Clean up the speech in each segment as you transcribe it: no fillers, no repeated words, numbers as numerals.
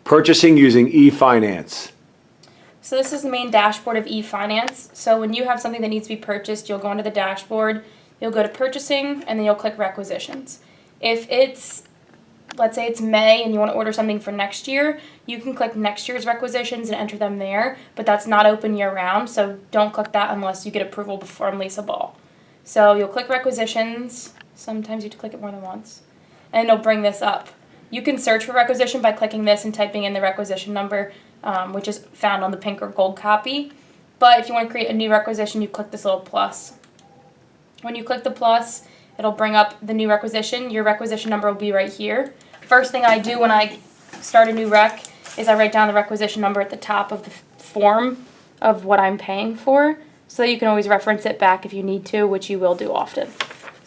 Purchasing using e-finance. So this is the main dashboard of eFinance. So when you have something that needs to be purchased, you'll go into the dashboard, you'll go to purchasing, and then you'll click requisitions. If it's, let's say it's May and you want to order something for next year, you can click next year's requisitions and enter them there, but that's not open year round, so don't click that unless you get approval from Lisa Ball. So you'll click requisitions, sometimes you have to click it more than once, and it'll bring this up. You can search for requisition by clicking this and typing in the requisition number, which is found on the pink or gold copy. But if you want to create a new requisition, you click this little plus. When you click the plus, it'll bring up the new requisition. Your requisition number will be right here. First thing I do when I start a new rec is I write down the requisition number at the top of the form of what I'm paying for, so that you can always reference it back if you need to, which you will do often.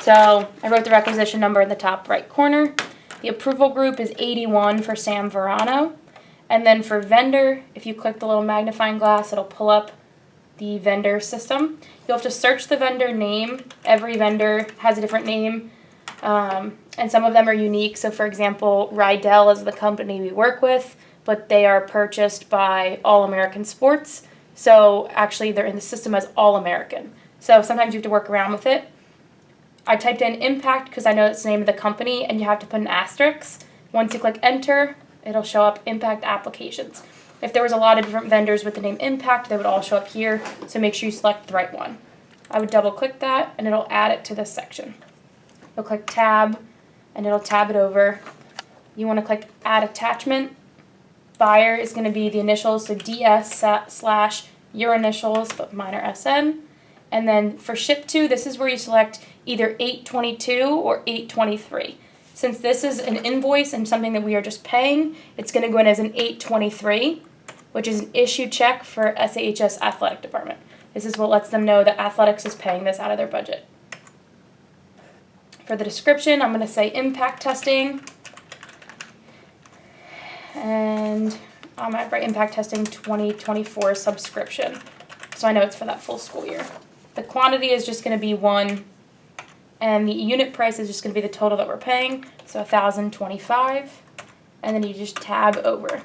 So I wrote the requisition number in the top right corner. The approval group is 81 for Sam Verano. And then for vendor, if you click the little magnifying glass, it'll pull up the vendor system. You'll have to search the vendor name. Every vendor has a different name, and some of them are unique. So for example, Rydell is the company we work with, but they are purchased by All American Sports. So actually they're in the system as All American. So sometimes you have to work around with it. I typed in Impact because I know it's the name of the company, and you have to put an asterisk. Once you click enter, it'll show up Impact Applications. If there was a lot of different vendors with the name Impact, they would all show up here, so make sure you select the right one. I would double click that, and it'll add it to this section. You'll click Tab, and it'll tab it over. You want to click Add Attachment. Buyer is going to be the initials, so DS/ your initials, but mine are SN. And then for ship to, this is where you select either 822 or 823. Since this is an invoice and something that we are just paying, it's going to go in as an 823, which is an issue check for SAHS Athletic Department. This is what lets them know that athletics is paying this out of their budget. For the description, I'm going to say impact testing. And I'm going to write impact testing 2024 subscription. So I know it's for that full school year. The quantity is just going to be 1. And the unit price is just going to be the total that we're paying, so $1,025. And then you just tab over.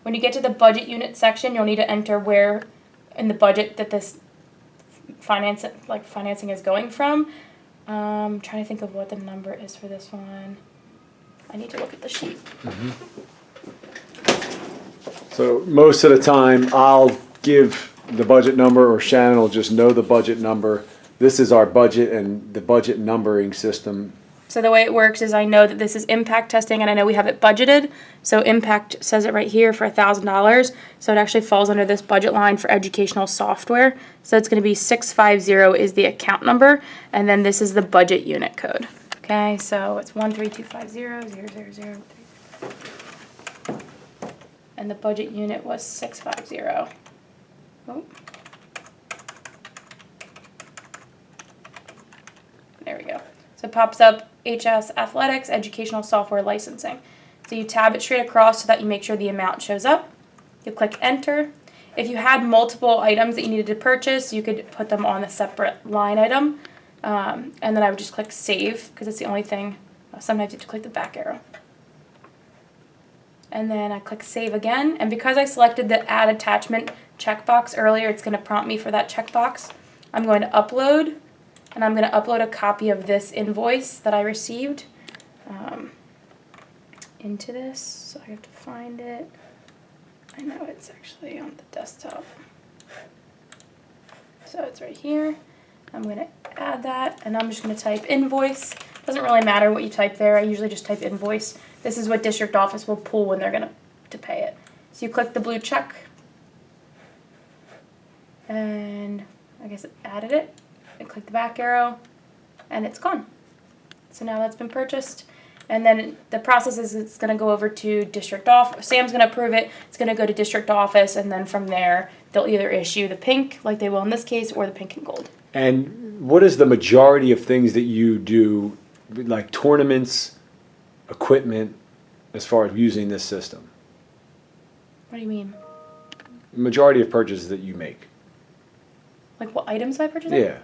When you get to the budget unit section, you'll need to enter where in the budget that this financing is going from. I'm trying to think of what the number is for this one. I need to look at the sheet. So most of the time, I'll give the budget number, or Shannon will just know the budget number. This is our budget and the budget numbering system. So the way it works is I know that this is impact testing, and I know we have it budgeted. So impact says it right here for $1,000. So it actually falls under this budget line for educational software. So it's going to be 650 is the account number, and then this is the budget unit code. Okay, so it's 13250 and the budget unit was 650. Oh. There we go. So it pops up HS Athletics Educational Software Licensing. So you tab it straight across so that you make sure the amount shows up. You click enter. If you had multiple items that you needed to purchase, you could put them on a separate line item. And then I would just click save because it's the only thing. Sometimes you have to click the back arrow. And then I click save again. And because I selected the add attachment checkbox earlier, it's going to prompt me for that checkbox. I'm going to upload. And I'm going to upload a copy of this invoice that I received into this. So I have to find it. I know it's actually on the desktop. So it's right here. I'm going to add that, and I'm just going to type invoice. Doesn't really matter what you type there. I usually just type invoice. This is what district office will pull when they're going to pay it. So you click the blue check. And I guess it added it. And click the back arrow, and it's gone. So now that's been purchased, and then the process is it's going to go over to district office. Sam's going to approve it. It's going to go to district office, and then from there they'll either issue the pink, like they will in this case, or the pink and gold. And what is the majority of things that you do, like tournaments, equipment, as far as using this system? What do you mean? Majority of purchases that you make. Like what items do I purchase? Yeah.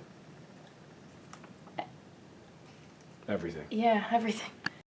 Everything. Yeah, everything.